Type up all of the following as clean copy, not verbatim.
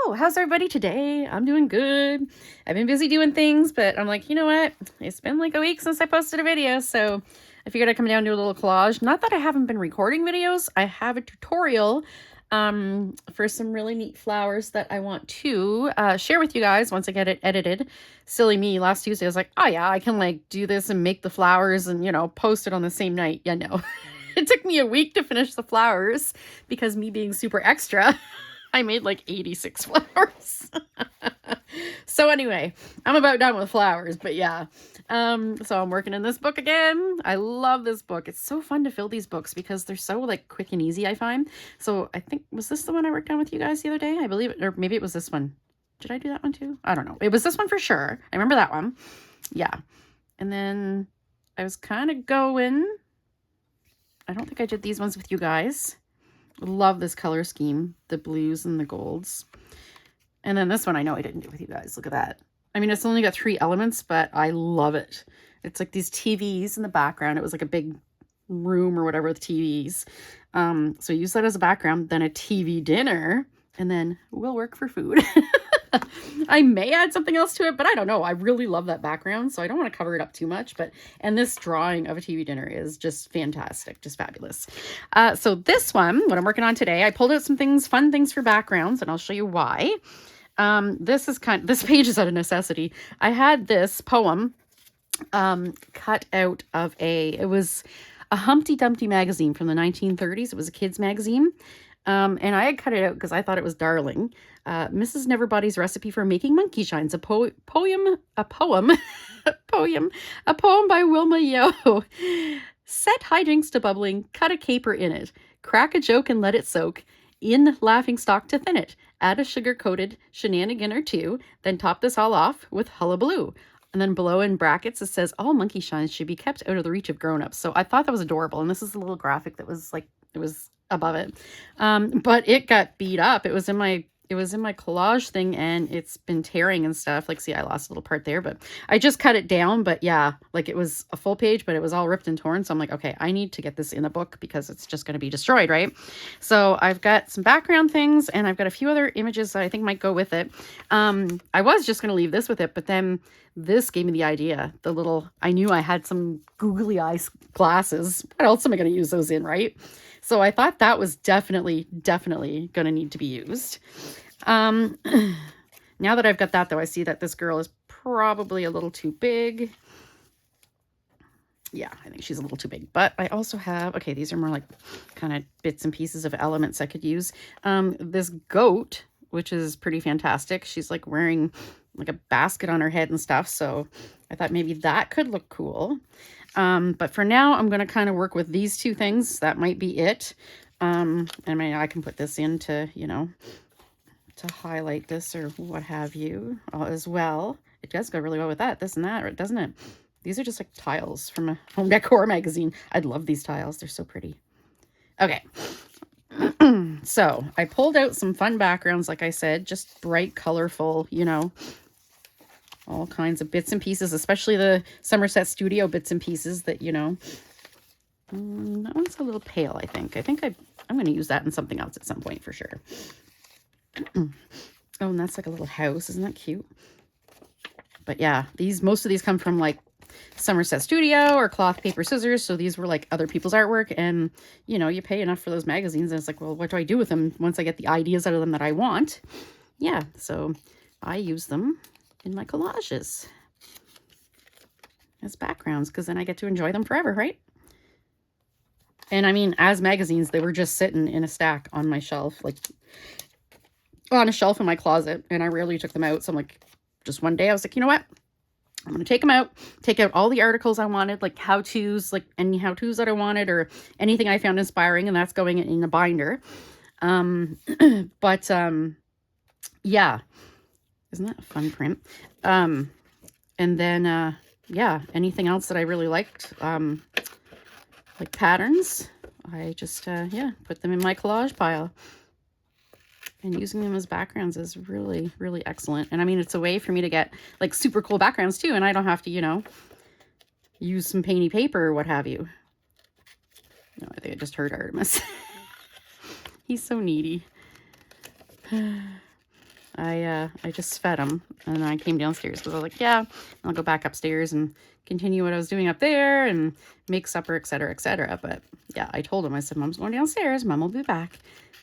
So, how's everybody today? I'm doing good. I've been busy doing things, but I'm like, you know what? It's been like a week since I posted a video, so I figured I'd come down and do a little collage. Not that I haven't been recording videos. I have a tutorial for some really neat flowers that I want to share with you guys once I get it edited. Silly me, last Tuesday I was like, oh yeah, I can like do this and make the flowers and, you know, post it on the same night. Yeah, no. It took me a week to finish the flowers because me being super extra, I made like 86 flowers. So anyway, I'm about done with flowers, but yeah. So I'm working in this book again. I love this book. It's so fun to fill these books because they're so like quick and easy, I find. So I think, was this the one I worked on with you guys the other day? I believe it, or maybe it was this one. Did I do that one too? I don't know. It was this one for sure. I remember that one. Yeah. And then I was kind of going, I don't think I did these ones with you guys. Love this color scheme, the blues and the golds. And then this one I know I didn't do with you guys. Look at that. I mean, it's only got 3 elements, but I love it. It's like these TVs in the background. It was like a big room or whatever with TVs. So use that as a background, then a TV dinner, and then we'll work for food. I may add something else to it, but I don't know. I really love that background, so I don't want to cover it up too much. And this drawing of a TV dinner is just fantastic, just fabulous. So this one, what I'm working on today, I pulled out some things, fun things for backgrounds, and I'll show you why. This page is out of necessity. I had this poem cut out of it was a Humpty Dumpty magazine from the 1930s. It was a kid's magazine. And I had cut it out because I thought it was darling. Mrs. Neverbody's recipe for making Monkeyshines, a poem by Wilma Yo. Set hijinks to bubbling, cut a caper in it, crack a joke and let it soak in laughing stock to thin it. Add a sugar-coated shenanigan or two, then top this all off with hullabaloo. And then below in brackets, it says, all Monkeyshines should be kept out of the reach of grown-ups. So I thought that was adorable. And this is a little graphic that was like, it was above it. But it got beat up. It was in my collage thing and it's been tearing and stuff. Like, see, I lost a little part there, but I just cut it down. But yeah, like it was a full page, but it was all ripped and torn. So I'm like, okay, I need to get this in a book because it's just going to be destroyed, right? So I've got some background things and I've got a few other images that I think might go with it. I was just going to leave this with it, but then this gave me the idea. I knew I had some googly eyes glasses. What else am I going to use those in, right? So I thought that was definitely going to need to be used. Now that I've got that, though, I see that this girl is probably a little too big. Yeah, I think she's a little too big. But I also have, okay, these are more like kind of bits and pieces of elements I could use. This goat, which is pretty fantastic. She's like wearing like a basket on her head and stuff. So I thought maybe that could look cool. But for now, I'm going to kind of work with these 2 things. That might be it. I mean, I can put this in to, you know, to highlight this or what have you as well. It does go really well with that, this and that, doesn't it? These are just like tiles from a home decor magazine. I'd love these tiles. They're so pretty. Okay. So I pulled out some fun backgrounds, like I said, just bright, colorful, you know, all kinds of bits and pieces, especially the Somerset Studio bits and pieces that, you know, that one's a little pale, I think. I'm going to use that in something else at some point for sure. Oh, and that's like a little house. Isn't that cute? But yeah, most of these come from like Somerset Studio or Cloth Paper Scissors. So these were like other people's artwork, and you know, you pay enough for those magazines and it's like, well, what do I do with them once I get the ideas out of them that I want? Yeah, so I use them in my collages as backgrounds because then I get to enjoy them forever, right? And I mean, as magazines, they were just sitting in a stack on my shelf, like on a shelf in my closet, and I rarely took them out. So I'm like, just one day I was like, you know what? I'm going to take them out, take out all the articles I wanted, like how-tos, like any how-tos that I wanted or anything I found inspiring, and that's going in a binder. Yeah. Isn't that a fun print? And then, yeah, anything else that I really liked, like patterns, I just, yeah, put them in my collage pile. And using them as backgrounds is really, really excellent. And I mean, it's a way for me to get like super cool backgrounds too. And I don't have to, you know, use some painty paper or what have you. No, I think I just heard Artemis. He's so needy. I just fed him, and I came downstairs because I was like, yeah, I'll go back upstairs and continue what I was doing up there and make supper, etc., etc. But yeah, I told him, I said, Mom's going downstairs. Mom will be back.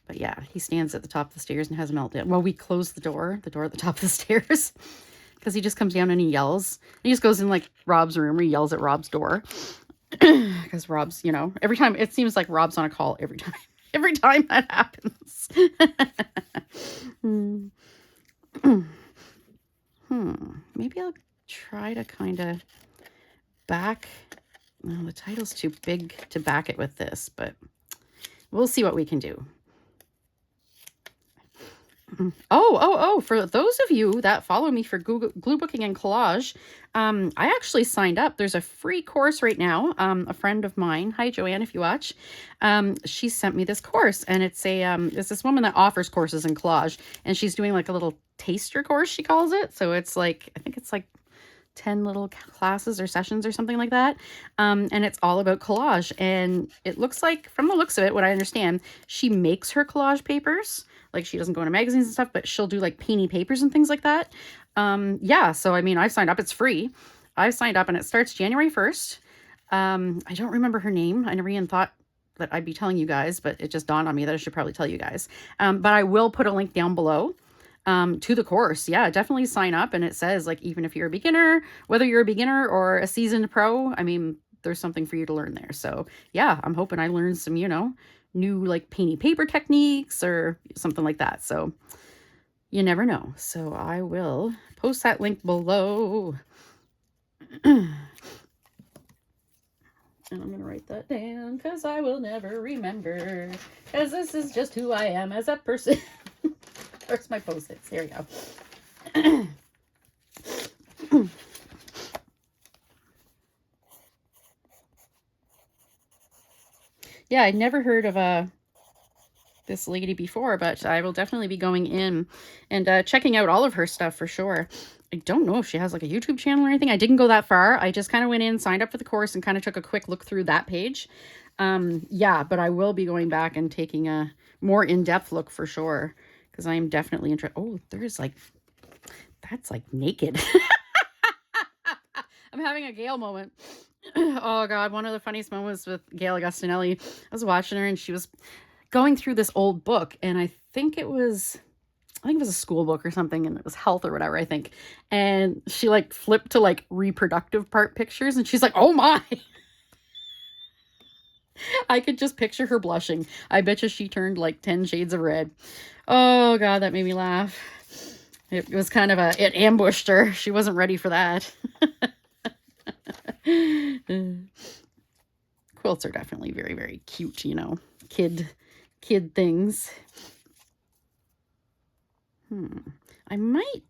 But yeah, he stands at the top of the stairs and has a meltdown. Well, we closed the door at the top of the stairs, because he just comes down and he yells. He just goes in like Rob's room, or he yells at Rob's door. Because Rob's, you know, every time, it seems like Rob's on a call every time. Every time that happens. Maybe I'll try to kind of back. Well, the title's too big to back it with this, but we'll see what we can do. Oh, for those of you that follow me for glue booking and collage, I actually signed up. There's a free course right now. A friend of mine, hi Joanne, if you watch, she sent me this course, and it's this woman that offers courses in collage, and she's doing like a little taster course, she calls it. So it's like, I think it's like 10 little classes or sessions or something like that. And it's all about collage. And it looks like, from the looks of it, what I understand, she makes her collage papers. Like, she doesn't go into magazines and stuff, but she'll do like painty papers and things like that. Yeah, so I mean, I've signed up. It's free. I've signed up, and it starts January 1st. I don't remember her name. I never even thought that I'd be telling you guys, but it just dawned on me that I should probably tell you guys. But I will put a link down below to the course. Yeah, definitely sign up. And it says, like, even if you're a beginner, whether you're a beginner or a seasoned pro, I mean, there's something for you to learn there. So yeah, I'm hoping I learn some, you know, new like painting paper techniques or something like that. So you never know. So I will post that link below. And I'm going to write that down because I will never remember, because this is just who I am as a person. Where's my Post-its? Here we go. Yeah, I'd never heard of this lady before, but I will definitely be going in and checking out all of her stuff for sure. I don't know if she has like a YouTube channel or anything. I didn't go that far. I just kind of went in, signed up for the course, and kind of took a quick look through that page. Yeah, but I will be going back and taking a more in-depth look for sure, because I am definitely interested. Oh, there's like, that's like naked. I'm having a Gail moment. Oh God, one of the funniest moments with Gail Augustinelli. I was watching her, and she was going through this old book, and I think it was a school book or something, and it was health or whatever, I think. And she like flipped to like reproductive part pictures, and she's like, oh my. I could just picture her blushing. I bet you she turned like 10 shades of red. Oh God, that made me laugh. It was kind of it ambushed her. She wasn't ready for that. Quilts are definitely very, very cute, you know, kid things. I might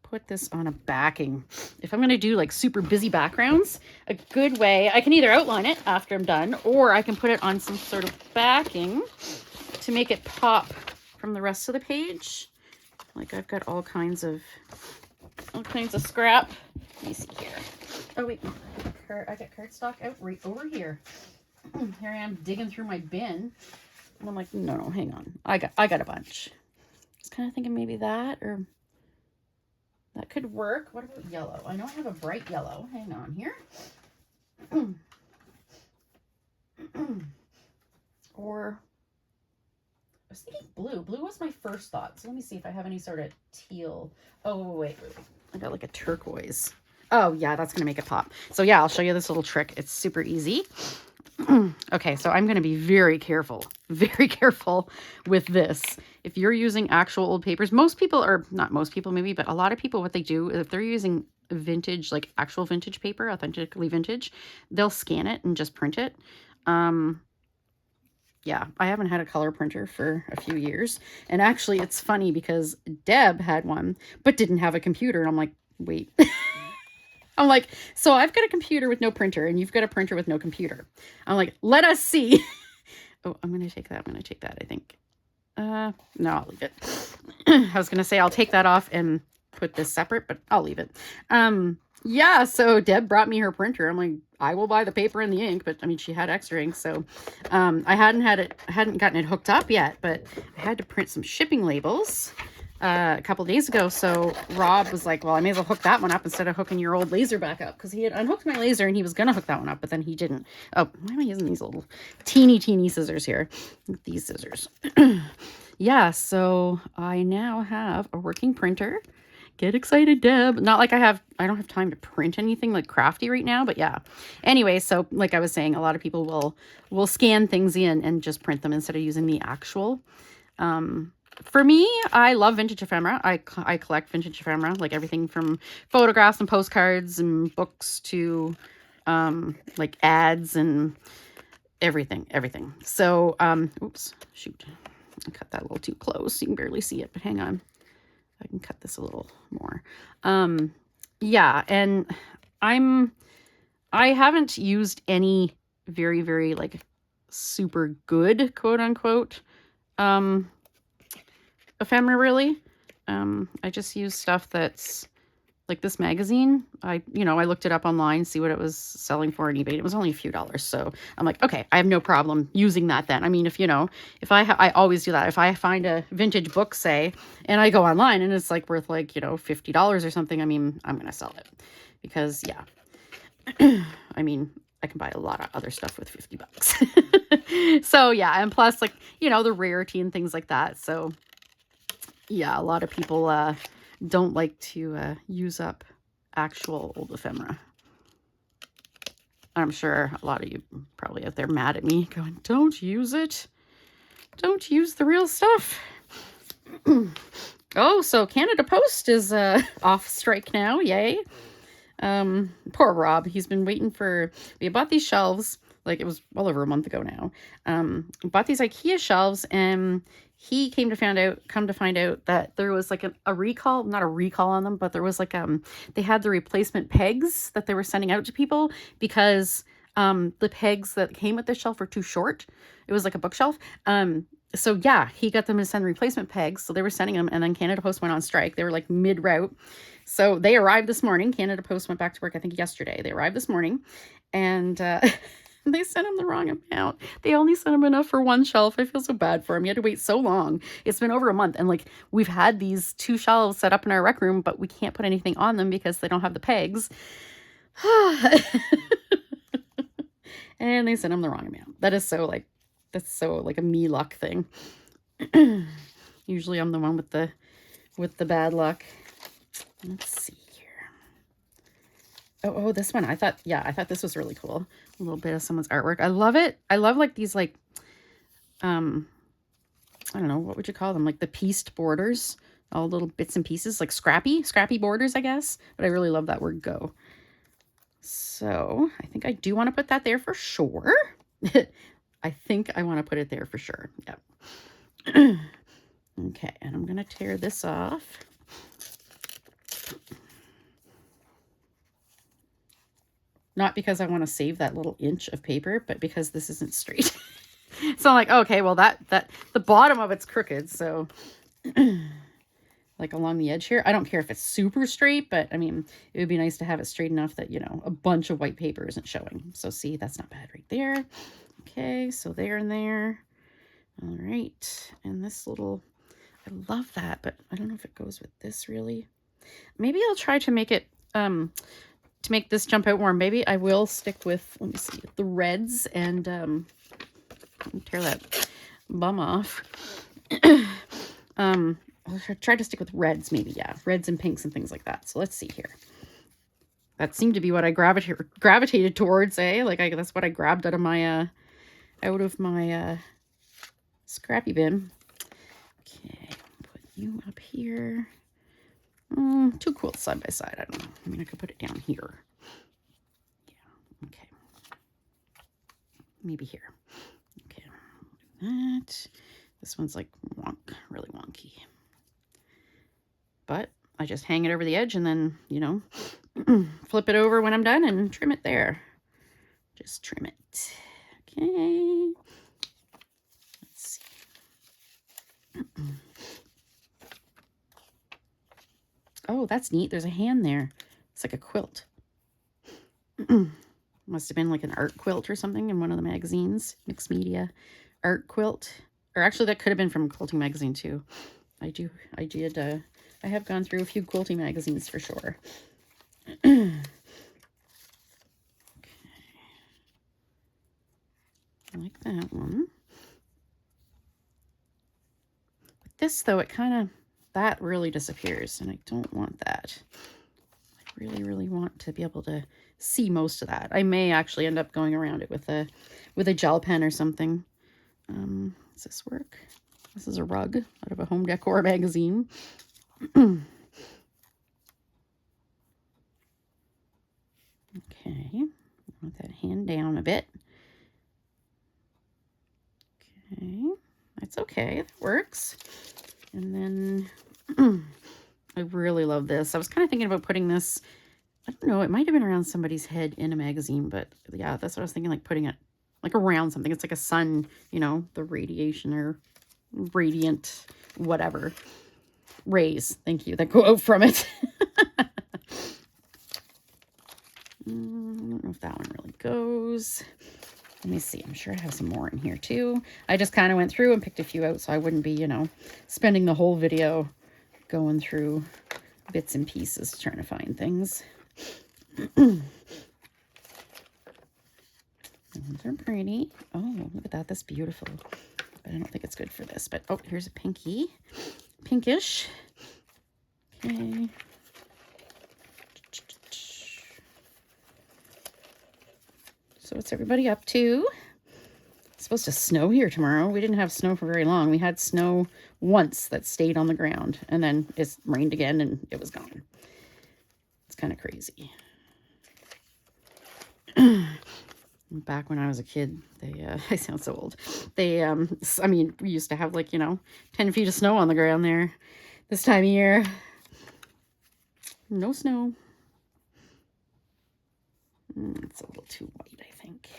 put this on a backing. If I'm going to do like super busy backgrounds, a good way, I can either outline it after I'm done, or I can put it on some sort of backing to make it pop from the rest of the page. Like, I've got all kinds of scrap. Let me see here. Oh wait, I got cardstock out right over here. Here I am digging through my bin, and I'm like, no, hang on, I got a bunch. I was kind of thinking maybe that, or that could work. What about yellow? I know I have a bright yellow. Hang on here. Or I was thinking blue. Blue was my first thought. So let me see if I have any sort of teal. Oh, wait. I got like a turquoise. Oh, yeah, that's going to make it pop. So yeah, I'll show you this little trick. It's super easy. Okay, so I'm going to be very careful with this. If you're using actual old papers, most people, or not most people maybe, but a lot of people, what they do, if they're using vintage, like actual vintage paper, authentically vintage, they'll scan it and just print it. Yeah, I haven't had a color printer for a few years. And actually, it's funny because Deb had one, but didn't have a computer. And I'm like, wait. I'm like, so I've got a computer with no printer, and you've got a printer with no computer. I'm like, let us see. Oh, I'm going to take that. I think. No, I'll leave it. I was going to say I'll take that off and put this separate, but I'll leave it. Yeah, so Deb brought me her printer. I'm like, I will buy the paper and the ink, but I mean, she had extra ink, so I hadn't gotten it hooked up yet, but I had to print some shipping labels. a couple days ago. So Rob was like, well, I may as well hook that one up instead of hooking your old laser back up, because he had unhooked my laser and he was going to hook that one up, but then he didn't. Oh, why am I using these little teeny scissors here? These scissors. Yeah, so I now have a working printer. Get excited, Deb. Not like I don't have time to print anything like crafty right now, but yeah. Anyway, so like I was saying, a lot of people will scan things in and just print them instead of using the actual. For me, I love vintage ephemera. I collect vintage ephemera, like everything from photographs and postcards and books to like ads and everything. So, oops, shoot. I cut that a little too close. You can barely see it, but hang on. I can cut this a little more. Yeah, and I haven't used any very, very like super good, quote unquote, ephemera really. I just use stuff that's like this magazine. I looked it up online, see what it was selling for on eBay. It was only a few dollars. So I'm like, okay, I have no problem using that then. I mean, if I always do that. If I find a vintage book, say, and I go online and it's like worth like, $50 or something, I mean, I'm going to sell it because yeah, I mean, I can buy a lot of other stuff with $50. So yeah. And plus like, the rarity and things like that. So yeah, a lot of people, don't like to use up actual old ephemera. I'm sure a lot of you probably out there mad at me going, don't use it. Don't use the real stuff. Oh, so Canada Post is off strike now. Yay. Poor Rob. He's been waiting we bought these shelves, like it was well over a month ago now. Bought these IKEA shelves, and he come to find out that there was like a recall, not a recall on them, but there was like, they had the replacement pegs that they were sending out to people because, the pegs that came with the shelf were too short. It was like a bookshelf. So yeah, he got them to send replacement pegs. So they were sending them, and then Canada Post went on strike. They were like mid-route. So they arrived this morning. Canada Post went back to work, I think yesterday. They arrived this morning, and, they sent him the wrong amount. They only sent him enough for one shelf. I feel so bad for him. He had to wait so long. It's been over a month. And like, we've had these 2 shelves set up in our rec room, but we can't put anything on them because they don't have the pegs. And they sent him the wrong amount. That's so like a me luck thing. Usually I'm the one with the bad luck. Let's see. Oh, this one. I thought this was really cool. A little bit of someone's artwork. I love it. I love like these like, I don't know, what would you call them? Like the pieced borders, all little bits and pieces, like scrappy borders, I guess. But I really love that word go. So I think I do want to put that there for sure. I think I want to put it there for sure. Yep. Okay. And I'm going to tear this off. Not because I want to save that little inch of paper, but because this isn't straight. So I'm like, okay, well that the bottom of it's crooked. So like along the edge here, I don't care if it's super straight, but I mean, it would be nice to have it straight enough that, a bunch of white paper isn't showing. So see, that's not bad right there. Okay. So there and there. All right. And this little, I love that, but I don't know if it goes with this really. Maybe I'll try to make it, to make this jump out more. Maybe I will stick with, let me see, the reds and tear that bum off. I'll try to stick with reds maybe. Yeah, reds and pinks and things like that. So let's see here. That seemed to be what I gravitated towards, eh? Like that's what I grabbed out of my scrappy bin. Okay, put you up here. Too cool side by side. I don't know. I mean, I could put it down here. Yeah. Okay. Maybe here. Okay. That. This one's like really wonky. But I just hang it over the edge and then, flip it over when I'm done and trim it there. Just trim it. Okay. Let's see. Oh, that's neat. There's a hand there. It's like a quilt. Must have been like an art quilt or something in one of the magazines. Mixed media art quilt. Or actually, that could have been from Quilting Magazine too. I have gone through a few quilting magazines for sure. Okay. I like that one. With this though, it kind of, that really disappears, and I don't want that. I really, really want to be able to see most of that. I may actually end up going around it with a gel pen or something. Does this work? This is a rug out of a home decor magazine. Okay, I want that hand down a bit. Okay, that's okay, that works. And then I really love this. I was kind of thinking about putting this, I don't know, it might have been around somebody's head in a magazine, but yeah, that's what I was thinking, like putting it like around something. It's like a sun, you know, the radiation or radiant whatever rays, thank you, that go out from it. I don't know if that one really goes. Let me see. I'm sure I have some more in here too. I just kind of went through and picked a few out so I wouldn't be, you know, spending the whole video going through bits and pieces trying to find things. Those are pretty. Oh, look at that. That's beautiful. But I don't think it's good for this. But oh, here's a pinky. Pinkish. Okay. So what's everybody up to? It's supposed to snow here tomorrow. We didn't have snow for very long. We had snow once that stayed on the ground, and then it rained again and it was gone. It's kind of crazy. Back when I was a kid, I sound so old. I mean, we used to have like, you know, 10 feet of snow on the ground there. This time of year, no snow. It's a little too white, I think.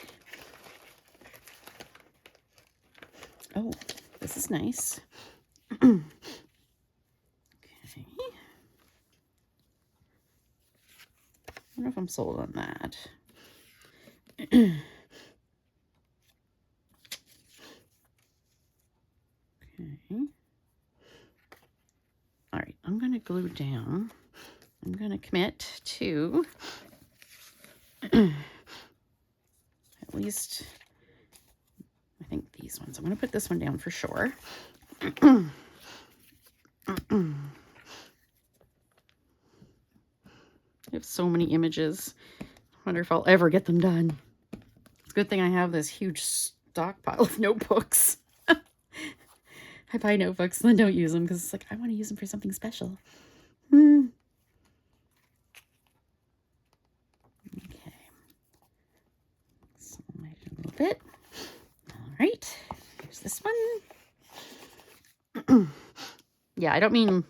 Oh, this is nice. Okay. I wonder if I'm sold on that. Okay. All right, I'm going to glue down. I'm going to commit to at least, I think these ones. I'm going to put this one down for sure. I have so many images. I wonder if I'll ever get them done. It's a good thing I have this huge stockpile of notebooks. I buy notebooks and then don't use them because it's like, I want to use them for something special. Okay. Slide it a little bit. All right. Here's this one. Yeah, I don't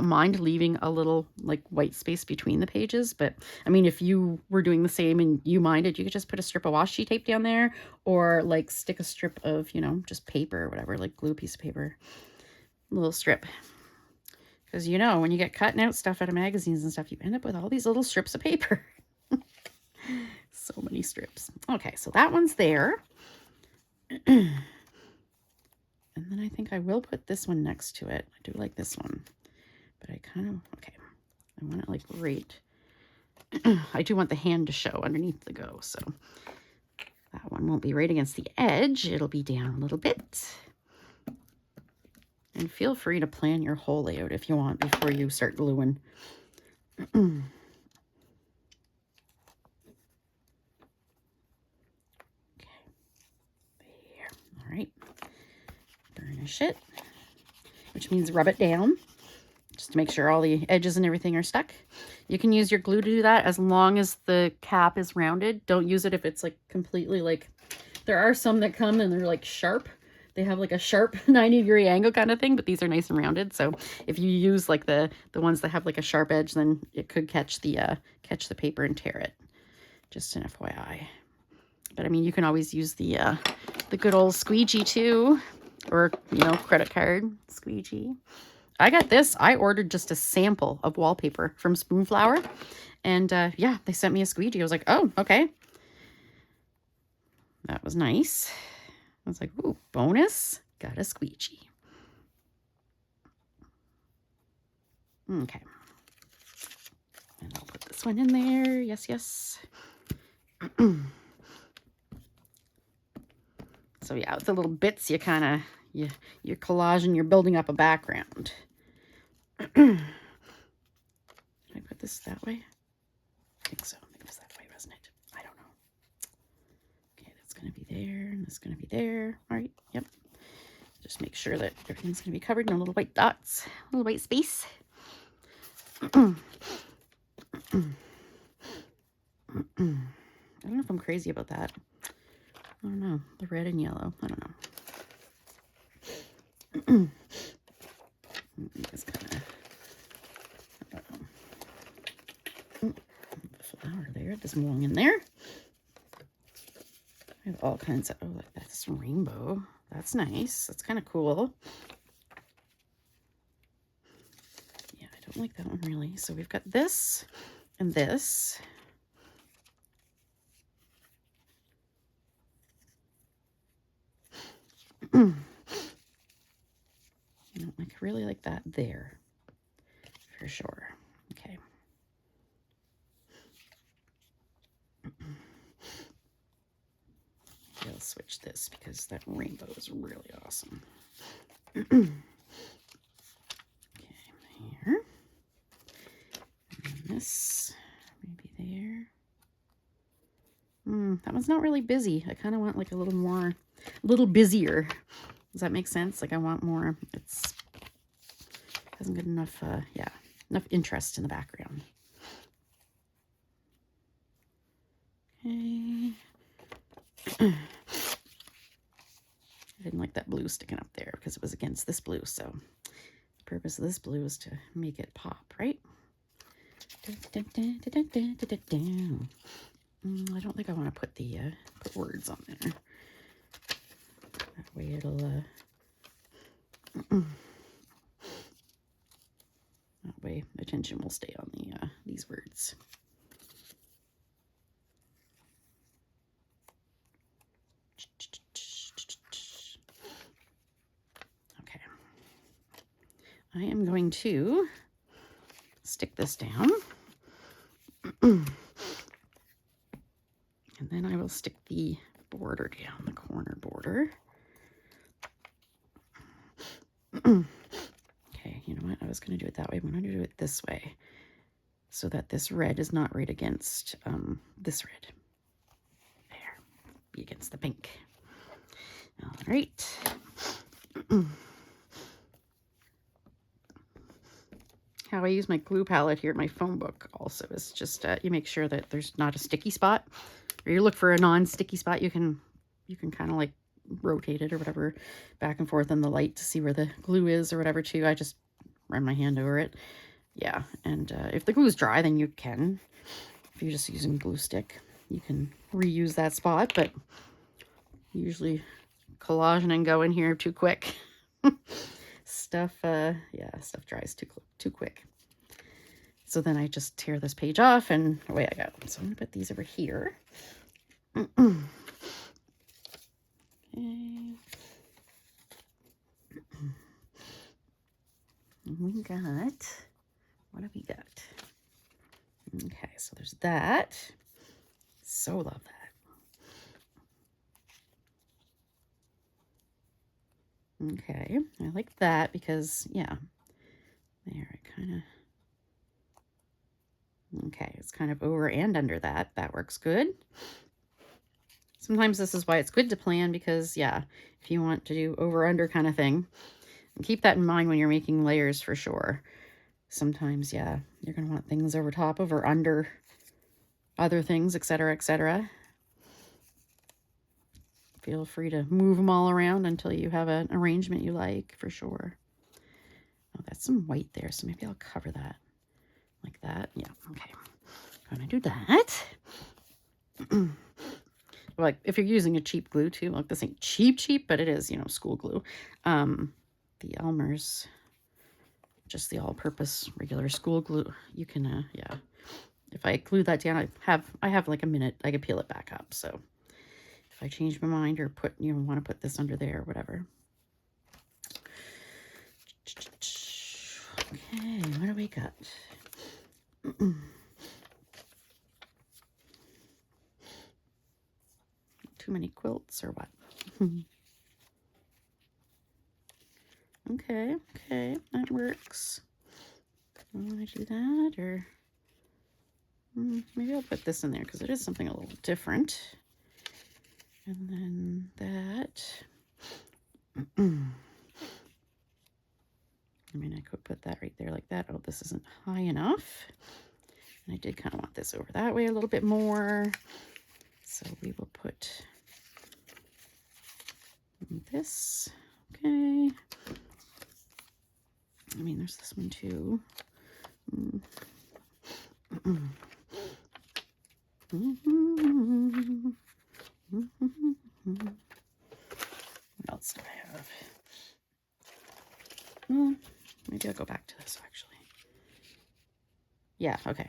mind leaving a little like white space between the pages, but I mean, if you were doing the same and you minded, you could just put a strip of washi tape down there, or like stick a strip of, you know, just paper or whatever, like glue a piece of paper, a little strip. Because, you know, when you get cutting out stuff out of magazines and stuff, you end up with all these little strips of paper. So many strips. Okay, so that one's there. And then I think I will put this one next to it. I do like this one, but I kind of, okay, I want it like right. I do want the hand to show underneath the go, so that one won't be right against the edge. It'll be down a little bit. And feel free to plan your whole layout if you want before you start gluing. Okay, there, all right. Burnish it, which means rub it down just to make sure all the edges and everything are stuck. You can use your glue to do that as long as the cap is rounded. Don't use it if it's like completely like, there are some that come and they're like sharp. They have like a sharp 90-degree angle kind of thing, but these are nice and rounded. So if you use like the ones that have like a sharp edge, then it could catch the paper and tear it. Just an FYI. But I mean, you can always use the good old squeegee too. Or, you know, credit card squeegee. I got this. I ordered just a sample of wallpaper from Spoonflower. And yeah, they sent me a squeegee. I was like, oh, okay. That was nice. I was like, ooh, bonus. Got a squeegee. Okay. And I'll put this one in there. Yes, yes. So yeah, with the little bits, you kind of, you're collaging, you're building up a background. Did I put this that way? I think so. I think it was that way, wasn't it? I don't know. Okay, that's going to be there, and that's going to be there. All right, yep. Just make sure that everything's going to be covered in little white dots, little white space. I don't know if I'm crazy about that. I don't know. The red and yellow. I don't know. Just kind of flower there. There's more in there. I have all kinds of, oh, like that's rainbow. That's nice. That's kind of cool. Yeah, I don't like that one really. So we've got this and this. I don't really like that there for sure. Okay. I'll switch this because that rainbow is really awesome. Okay, here. And this maybe there. That one's not really busy. I kind of want like a little busier. Does that make sense? Like I want more. It's hasn't got enough, yeah, enough interest in the background. Okay. I didn't like that blue sticking up there because it was against this blue. So the purpose of this blue is to make it pop, right? I don't think I want to put the put words on there. That way it'll that way attention will stay on the these words. Okay. I am going to stick this down. And then I will stick the border down, the corner border. Okay, you know what? I was going to do it that way. I'm going to do it this way so that this red is not right against this red. There. Be against the pink. All right. How I use my glue palette here at my phone book also is just you make sure that there's not a sticky spot, or you look for a non-sticky spot. You can kind of like rotate it or whatever back and forth in the light to see where the glue is or whatever too. I just run my hand over it. Yeah, and if the glue is dry, then you can. If you're just using glue stick, you can reuse that spot, but usually collaging and go in here too quick. Stuff, yeah, stuff dries too quick. So then I just tear this page off and away I go. So I'm gonna put these over here. Okay. We got, what have we got? Okay, so there's that. So love that. Okay, I like that because, yeah, there, it kind of, okay, it's kind of over and under that. That works good. Sometimes this is why it's good to plan because, yeah, if you want to do over-under kind of thing, and keep that in mind when you're making layers for sure. Sometimes, yeah, you're going to want things over top of or under other things, etc., etc. Feel free to move them all around until you have an arrangement you like, for sure. Oh, that's some white there, so maybe I'll cover that like that. Yeah, okay. I'm going to do that. Like, if you're using a cheap glue, too, like this ain't cheap, but it is, you know, school glue. The Elmer's, just the all-purpose regular school glue. You can, yeah. If I glue that down, I have like a minute. I can peel it back up, so... I change my mind or put, you know, want to put this under there or whatever. Okay, what do we got? Too many quilts or what? Okay, that works. I want to do that, or maybe I'll put this in there because it is something a little different. And then that. I mean, I could put that right there like that. Oh, this isn't high enough. And I did kind of want this over that way a little bit more. So we will put this. Okay. I mean, there's this one too. What else do I have? Maybe I'll go back to this actually. Yeah, okay.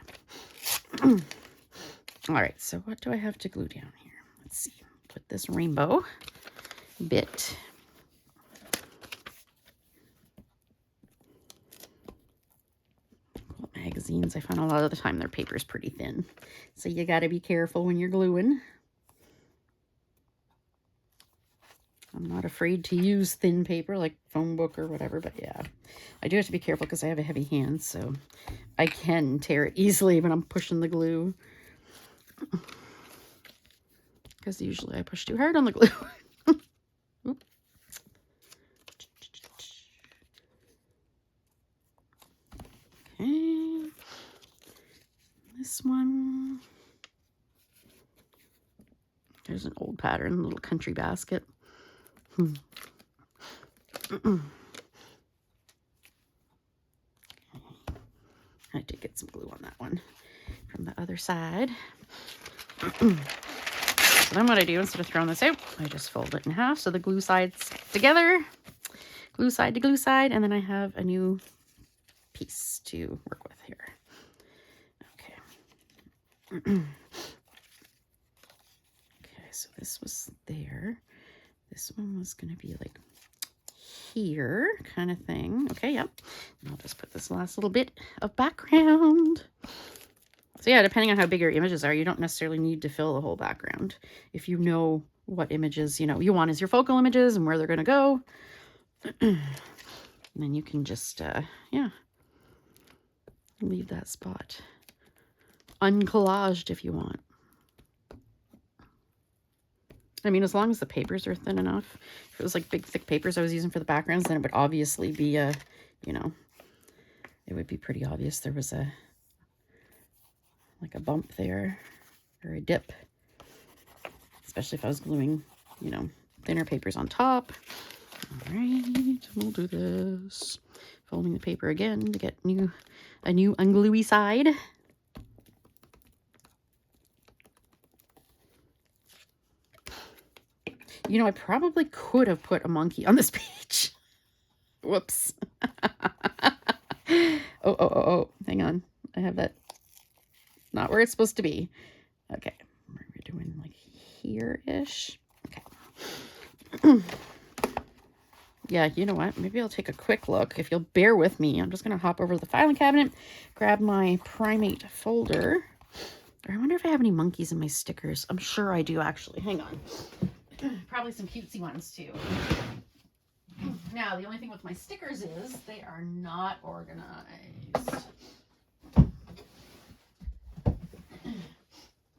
All right, so what do I have to glue down here? Let's see. Put this rainbow bit. Magazines, I find a lot of the time their paper is pretty thin. So you got to be careful when you're gluing. I'm not afraid to use thin paper like phone book or whatever, but yeah, I do have to be careful because I have a heavy hand, so I can tear it easily when I'm pushing the glue. Because usually I push too hard on the glue. Okay. This one. There's an old pattern, a little country basket. I did get some glue on that one from the other side. So then what I do, instead of throwing this out, I just fold it in half so the glue sides together, glue side to glue side, and then I have a new piece to work with here. Okay. Okay, so this was there. This one was going to be like here kind of thing. Okay, yep. And I'll just put this last little bit of background. So yeah, depending on how big your images are, you don't necessarily need to fill the whole background. If you know what images, you want as your focal images and where they're going to go, and then you can just, yeah, leave that spot uncollaged if you want. I mean, as long as the papers are thin enough. If it was like big, thick papers I was using for the backgrounds, then it would obviously be it would be pretty obvious there was like a bump there or a dip. Especially if I was gluing, thinner papers on top. All right, we'll do this. Folding the paper again to get a new ungluey side. I probably could have put a monkey on this page. Whoops. Oh, hang on. I have that not where it's supposed to be. Okay, we're doing like here-ish. Okay. Yeah, you know what? Maybe I'll take a quick look. If you'll bear with me, I'm just going to hop over to the filing cabinet, grab my Primate folder. Or I wonder if I have any monkeys in my stickers. I'm sure I do, actually. Hang on. Probably some cutesy ones, too. Now, the only thing with my stickers is they are not organized.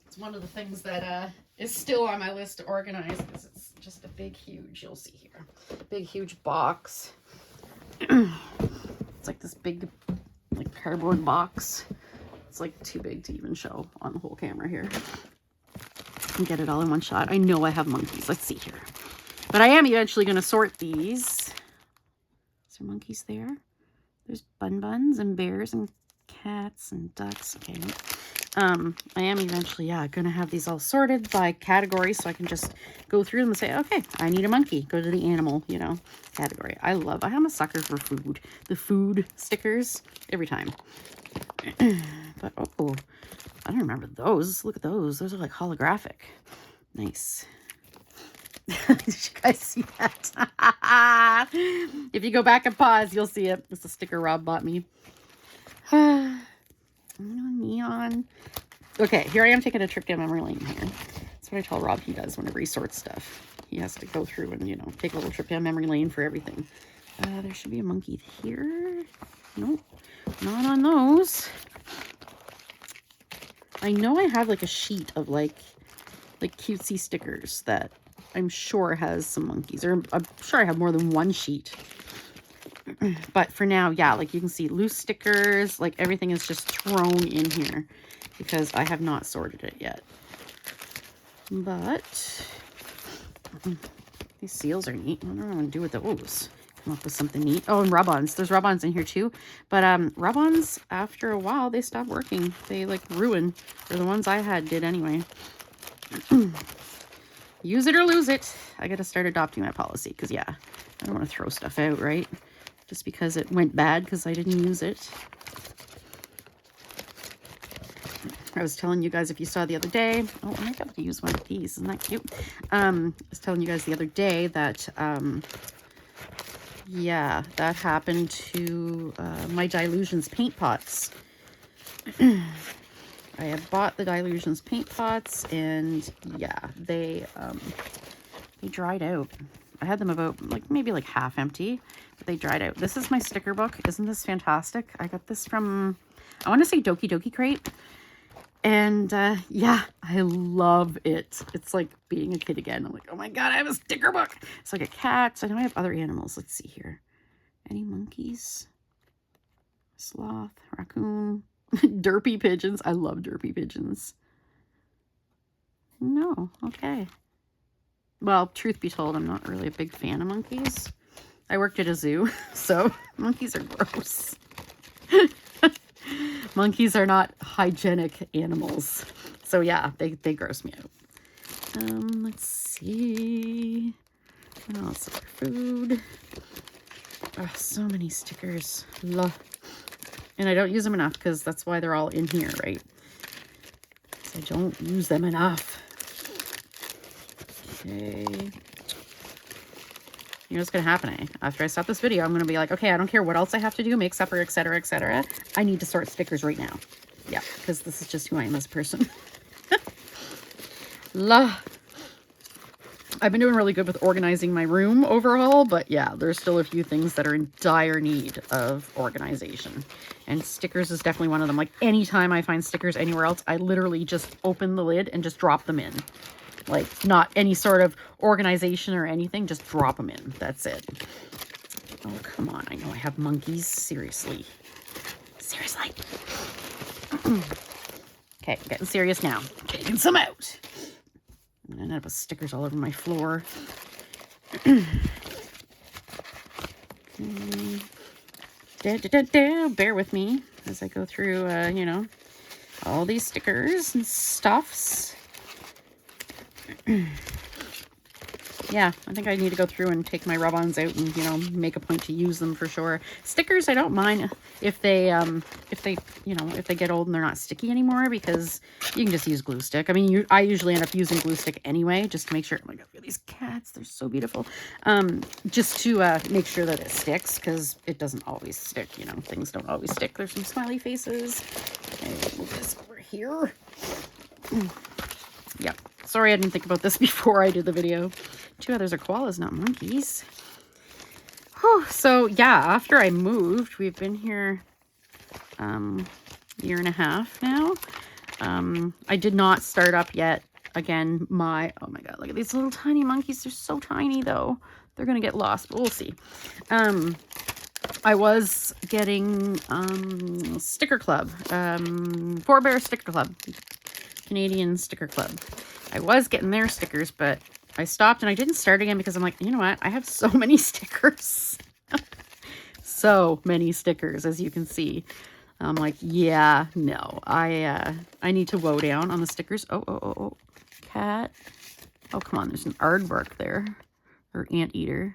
It's one of the things that is still on my list to organize because it's just a big, huge, you'll see here, big, huge box. It's like this big, like cardboard box. It's like too big to even show on the whole camera here. And get it all in one shot. I know I have monkeys. Let's see here. But I am eventually going to sort these. Is there monkeys there? There's buns and bears and cats and ducks. Okay. I am eventually, going to have these all sorted by category so I can just go through them and say, okay, I need a monkey. Go to the animal, category. I am a sucker for food. The food stickers, every time. But, oh, I don't remember those. Look at those. Those are like holographic. Nice. Did you guys see that? If you go back and pause, you'll see it. It's a sticker Rob bought me. Neon. Okay, here I am taking a trip down memory lane here. That's what I tell Rob he does whenever he sorts stuff. He has to go through and, you know, take a little trip down memory lane for everything. There should be a monkey here. Nope, not on those. I know I have like a sheet of like cutesy stickers that I'm sure has some monkeys, or I'm sure I have more than one sheet. But for now, yeah, like you can see loose stickers, like everything is just thrown in here because I have not sorted it yet. But these seals are neat. I don't know what I'm gonna do with those. Come up with something neat. Oh, and rub-ons. There's rub-ons in here too. But rub-ons, after a while, they stop working. They like ruin. Or the ones I had did anyway. Use it or lose it. I gotta start adopting that policy because, yeah, I don't want to throw stuff out, right? Just because it went bad because I didn't use it. I was telling you guys, if you saw the other day, oh, I might be able to use one of these. Isn't that cute? I was telling you guys the other day that, yeah, that happened to my Dilutions paint pots. I had bought the Dilutions paint pots, and yeah, they dried out. I had them about maybe half empty, but they dried out. This is my sticker book. Isn't this fantastic? I got this from, I want to say Doki Doki Crate. And yeah, I love it. It's like being a kid again. I'm like, oh my God, I have a sticker book. It's like a cat. I know I have other animals. Let's see here. Any monkeys? Sloth, raccoon, derpy pigeons. I love derpy pigeons. No, okay. Well, truth be told, I'm not really a big fan of monkeys. I worked at a zoo, so monkeys are gross. Monkeys are not hygienic animals. So yeah, they gross me out. Let's see. What else? Food. Oh, so many stickers. And I don't use them enough because that's why they're all in here, right? I don't use them enough. Okay. You know what's going to happen, eh? After I stop this video, I'm going to be like, okay, I don't care what else I have to do, make supper, etc., etc. I need to sort stickers right now. Yeah, because this is just who I am as a person. I've been doing really good with organizing my room overall, but yeah, there's still a few things that are in dire need of organization. And stickers is definitely one of them. Like anytime I find stickers anywhere else, I literally just open the lid and just drop them in. Like, not any sort of organization or anything. Just drop them in. That's it. Oh, come on. I know I have monkeys. Seriously. Seriously. Okay, I'm getting serious now. Taking some out. I'm going to end up with stickers all over my floor. Bear with me as I go through, you know, all these stickers and stuffs. Yeah, I think I need to go through and take my rub-ons out and, you know, make a point to use them for sure. Stickers, I don't mind if they get old and they're not sticky anymore, because you can just use glue stick. I mean, I usually end up using glue stick anyway, just to make sure. Oh my God, look at these cats. They're so beautiful. Just to make sure that it sticks, because it doesn't always stick, you know. Things don't always stick. There's some smiley faces. Okay, move this over here. Yep. Sorry, I didn't think about this before I did the video. Two others are koalas, not monkeys. Whew. So yeah, after I moved, we've been here year and a half now. I did not start up yet. Again, oh my God, look at these little tiny monkeys. They're so tiny though. They're gonna get lost, but we'll see. I was getting Sticker Club, Forebear Sticker Club, Canadian Sticker Club. I was getting their stickers, but I stopped and I didn't start again because I'm like, you know what? I have so many stickers. So many stickers, as you can see. I'm like, yeah, no. I need to woe down on the stickers. Oh. Cat. Oh, come on. There's an aardvark there. Or anteater.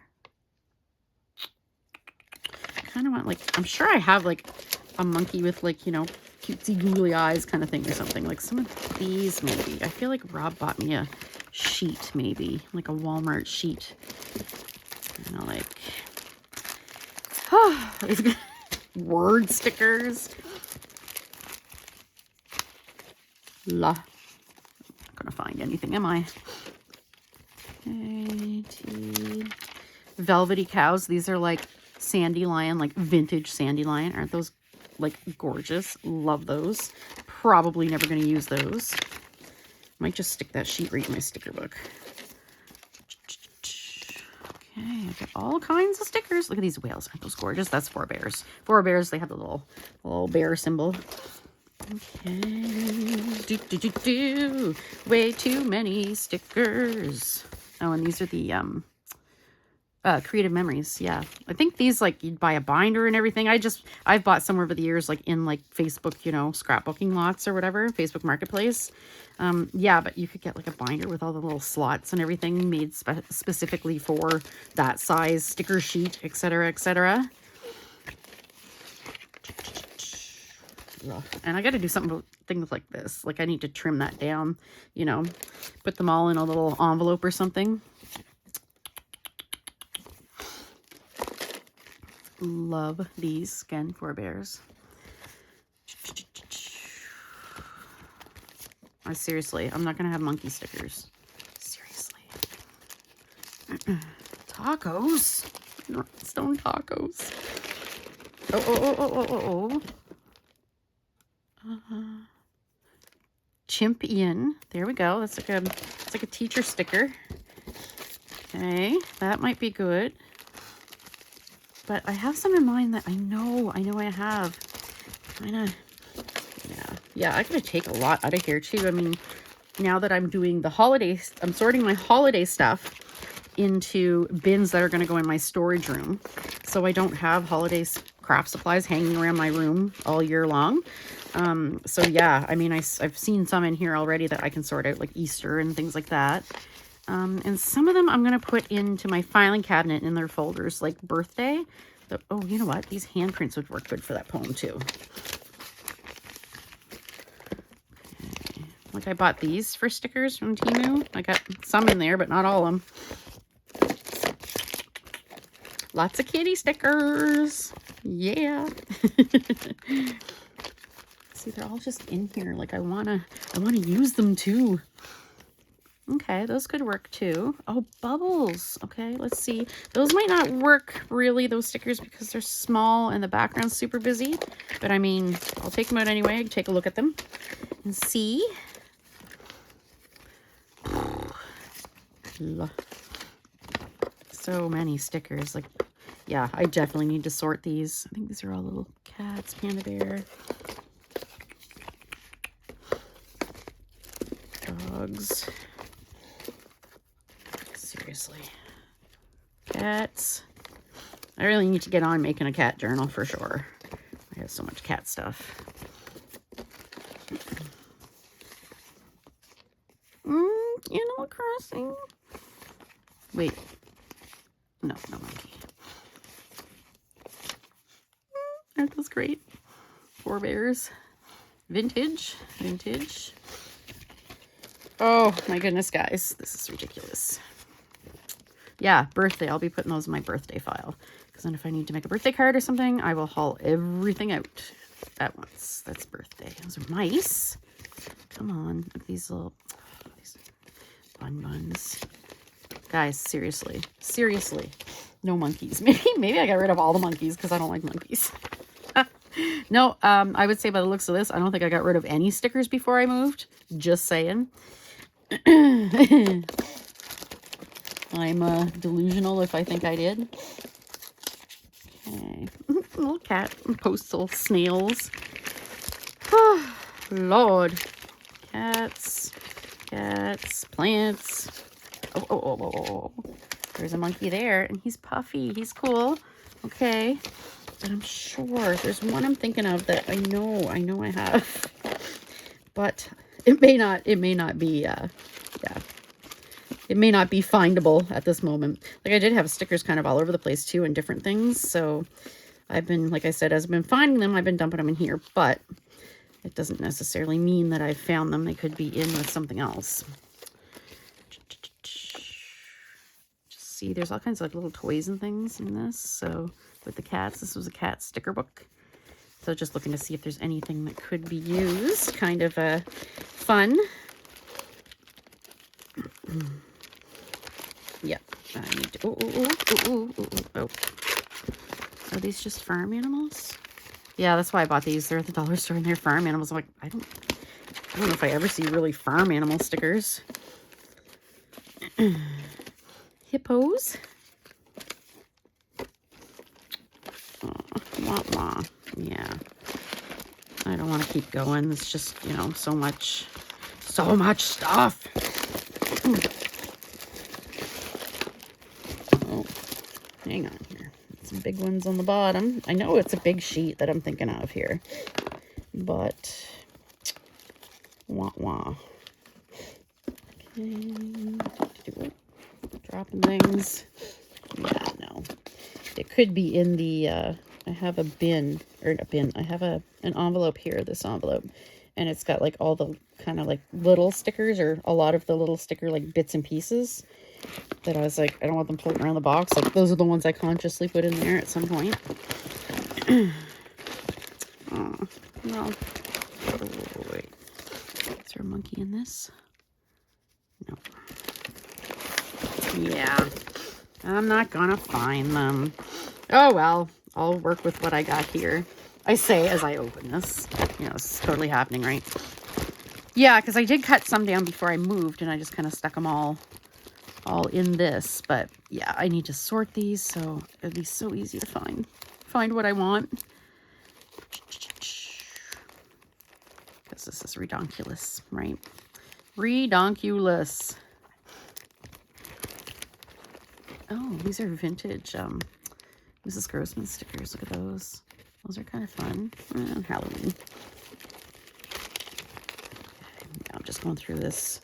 I kind of want, like, I'm sure I have, like, a monkey with, like, you know, cutesy googly eyes kind of thing or something. Like some of these maybe. I feel like Rob bought me a sheet, maybe like a Walmart sheet. You know, like, oh, word stickers. La. Not gonna find anything, am I? Okay, velvety cows. These are like Sandy Lion, like vintage Sandy Lion. Aren't those like gorgeous? Love those. Probably never going to use those. Might just stick that sheet right in my sticker book. Okay, I've got all kinds of stickers. Look at these whales. Aren't those gorgeous? That's Four Bears. Four Bears, they have the little bear symbol. Okay. Way too many stickers. Oh, and these are the Creative Memories. Yeah, I think these, like, you'd buy a binder and everything. I've bought some over the years, like in like Facebook, you know, scrapbooking lots or whatever, Facebook Marketplace. Yeah, but you could get like a binder with all the little slots and everything made specifically for that size sticker sheet, etc., etc. And I got to do something with things like this. Like, I need to trim that down, you know, put them all in a little envelope or something. Love these, again, Four Bears. Seriously, I'm not going to have monkey stickers. Seriously. Tacos. Stone tacos. Oh. Chimp Ian. There we go. That's like it's like a teacher sticker. Okay, that might be good. But I have some in mind that I know I have. Yeah, I gotta take a lot out of here too. I mean, now that I'm doing the holidays, I'm sorting my holiday stuff into bins that are gonna go in my storage room. So I don't have holiday craft supplies hanging around my room all year long. So yeah, I mean, I've seen some in here already that I can sort out, like Easter and things like that. And some of them I'm going to put into my filing cabinet in their folders, like birthday. Oh, you know what? These handprints would work good for that poem too. Okay. Like, I bought these for stickers from Temu. I got some in there, but not all of them. Lots of kitty stickers. Yeah. See, they're all just in here. Like, I wanna use them too. Okay, those could work too. Oh, bubbles. Okay, let's see. Those might not work really, those stickers, because they're small and the background's super busy. But I mean, I'll take them out anyway, take a look at them and see. So many stickers. Like, yeah, I definitely need to sort these. I think these are all little cats, panda bear. Dogs. Seriously. Cats. I really need to get on making a cat journal for sure. I have so much cat stuff. Animal Crossing. Wait. No monkey. Aren't those great? Four Bears. Vintage. Oh my goodness, guys. This is ridiculous. Yeah, birthday. I'll be putting those in my birthday file. Because then if I need to make a birthday card or something, I will haul everything out at once. That's birthday. Those are mice. Come on. Look at these little these buns. Guys, seriously. No monkeys. Maybe I got rid of all the monkeys because I don't like monkeys. No, I would say by the looks of this, I don't think I got rid of any stickers before I moved. Just saying. I'm delusional if I think I did. Okay. Little cat postal snails. Oh, Lord. Cats, plants. Oh. There's a monkey there, and he's puffy. He's cool. Okay. But I'm sure there's one I'm thinking of that I know I have. But it may not be, it may not be findable at this moment. Like, I did have stickers kind of all over the place too and different things. So I've been, like I said, as I've been finding them, I've been dumping them in here. But it doesn't necessarily mean that I've found them. They could be in with something else. see, there's all kinds of like little toys and things in this. So with the cats, this was a cat sticker book. So just looking to see if there's anything that could be used. Kind of fun. Yep. I need to... Oh. Are these just farm animals? Yeah, that's why I bought these. They're at the dollar store and they're farm animals. I'm like, I don't know if I ever see really farm animal stickers. Hippos. Oh, wah, wah. Yeah. I don't want to keep going. It's just, you know, so much stuff. Oh, hang on here. Some big ones on the bottom. I know it's a big sheet that I'm thinking of here, but wah wah. Okay, dropping things. Yeah, no. It could be in the. I have a bin or a bin. I have an envelope here. This envelope, and it's got like all the kind of like little stickers or a lot of the little sticker like bits and pieces. That I was like, I don't want them floating around the box. Like, those are the ones I consciously put in there at some point. Oh, no. Oh, wait. Is there a monkey in this? No. Yeah. I'm not gonna find them. Oh, well. I'll work with what I got here. I say as I open this. You know, it's totally happening, right? Yeah, because I did cut some down before I moved, and I just kind of stuck them all in this. But yeah, I need to sort these, so it'd be so easy to find what I want, because this is redonkulous, right? Redonkulous. Oh, these are vintage Mrs. Grossman stickers. Look at those. Those are kind of fun. Halloween. Okay, I'm just going through this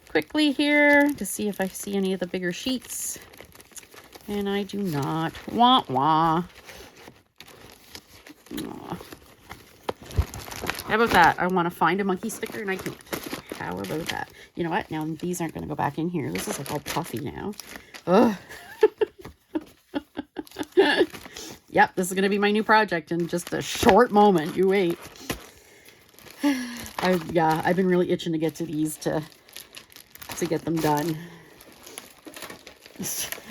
quickly here to see if I see any of the bigger sheets. And I do not. Wah wah. Aw. How about that? I want to find a monkey sticker and I can't. How about that? You know what? Now these aren't going to go back in here. This is like all puffy now. Ugh. Yep, this is going to be my new project in just a short moment. You wait. I've been really itching to get to these to get them done.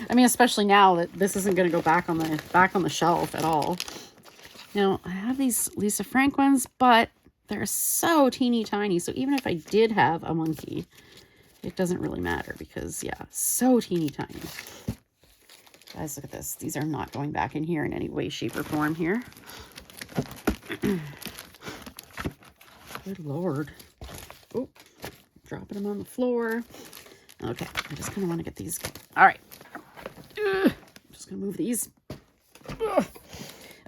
I mean, especially now that this isn't going to go back on the shelf at all. Now, I have these Lisa Frank ones, but they're so teeny tiny. So even if I did have a monkey, it doesn't really matter because, yeah, so teeny tiny. Guys, look at this. These are not going back in here in any way, shape, or form here. Good Lord. Oh, dropping them on the floor. Okay, I just kind of want to get these. All right. I'm just going to move these.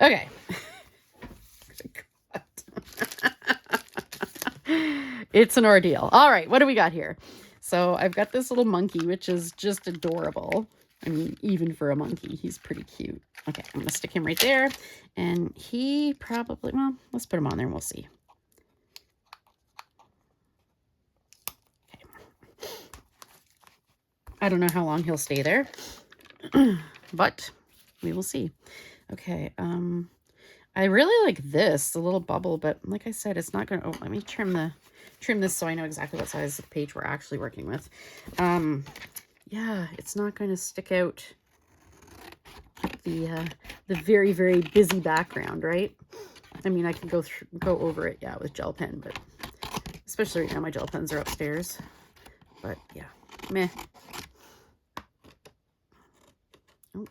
Okay. It's an ordeal. All right, what do we got here? So I've got this little monkey, which is just adorable. I mean, even for a monkey, he's pretty cute. Okay, I'm going to stick him right there. And he probably, well, let's put him on there and we'll see. Okay. I don't know how long he'll stay there, but we will see. Okay, I really like this, the little bubble, but like I said, it's not going to, oh, let me trim this so I know exactly what size of page we're actually working with. Yeah, it's not going to stick out the very, very busy background, right? I mean, I can go over it, yeah, with gel pen, but especially right now, my gel pens are upstairs. But yeah, meh. Oh.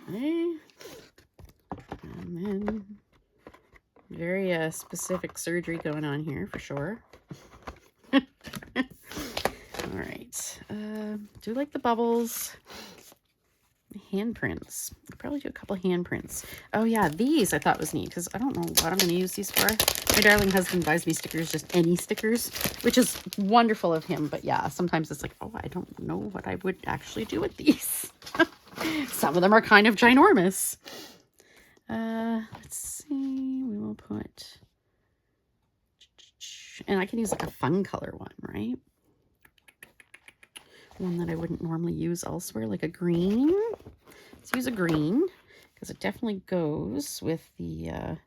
Okay. And then very specific surgery going on here for sure. All right. Do like the bubbles. Handprints. I'll probably do a couple handprints. Oh yeah, these I thought was neat because I don't know what I'm going to use these for. My darling husband buys me stickers, just any stickers, which is wonderful of him. But yeah, sometimes it's like, oh, I don't know what I would actually do with these. Some of them are kind of ginormous. Let's see. We will put And I can use like a fun color one, right? One that I wouldn't normally use elsewhere, like a green. Let's use a green because it definitely goes with the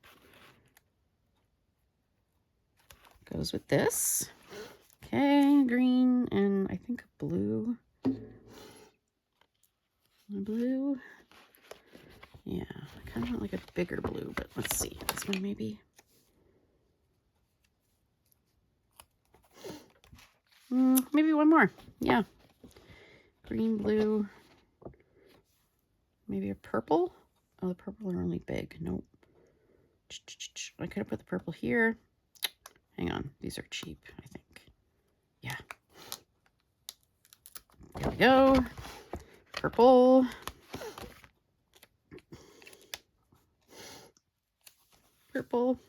goes with this. Okay, green and I think blue. Blue. Yeah, I kind of want like a bigger blue, but let's see. This one maybe. Maybe one more. Yeah. Green, blue. Maybe a purple. Oh, the purple are only big. Nope. I could have put the purple here. Hang on. These are cheap, I think. Yeah. There we go. Purple. Purple.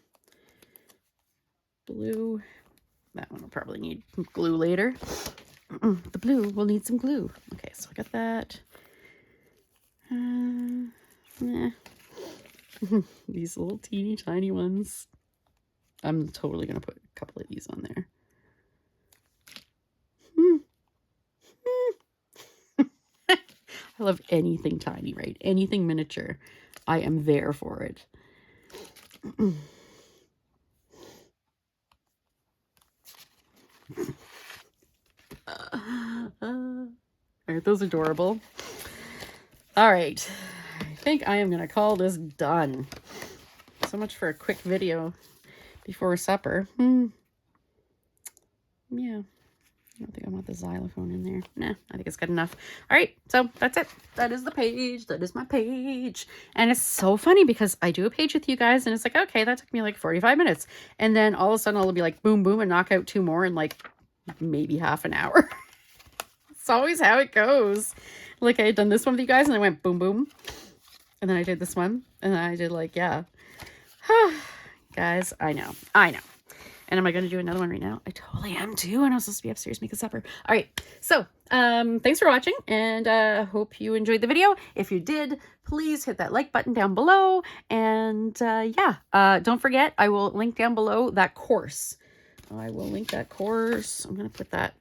Blue. That one will probably need glue later. The blue will need some glue. Okay, so I got that. These little teeny tiny ones. I'm totally going to put a couple of these on there. I love anything tiny, right? Anything miniature. I am there for it. Aren't those adorable? All right. I think I am going to call this done. So much for a quick video before supper. Yeah. I don't think I want the xylophone in there. Nah, I think it's good enough. All right, so that's it. That is the page. That is my page. And it's so funny because I do a page with you guys and it's like, okay, that took me like 45 minutes. And then all of a sudden I'll be like, boom, boom, and knock out 2 more in like maybe half an hour. It's always how it goes. Like I had done this one with you guys and I went boom, boom. And then I did this one and then I did like, yeah. Guys, I know. And am I going to do another one right now? I totally am too. And I was supposed to be upstairs making supper. All right. So thanks for watching. And hope you enjoyed the video. If you did, please hit that like button down below. And don't forget, I will link down below that course. I will link that course. I'm going to put that,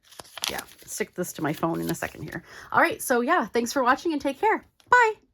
stick this to my phone in a second here. All right. So yeah, thanks for watching and take care. Bye.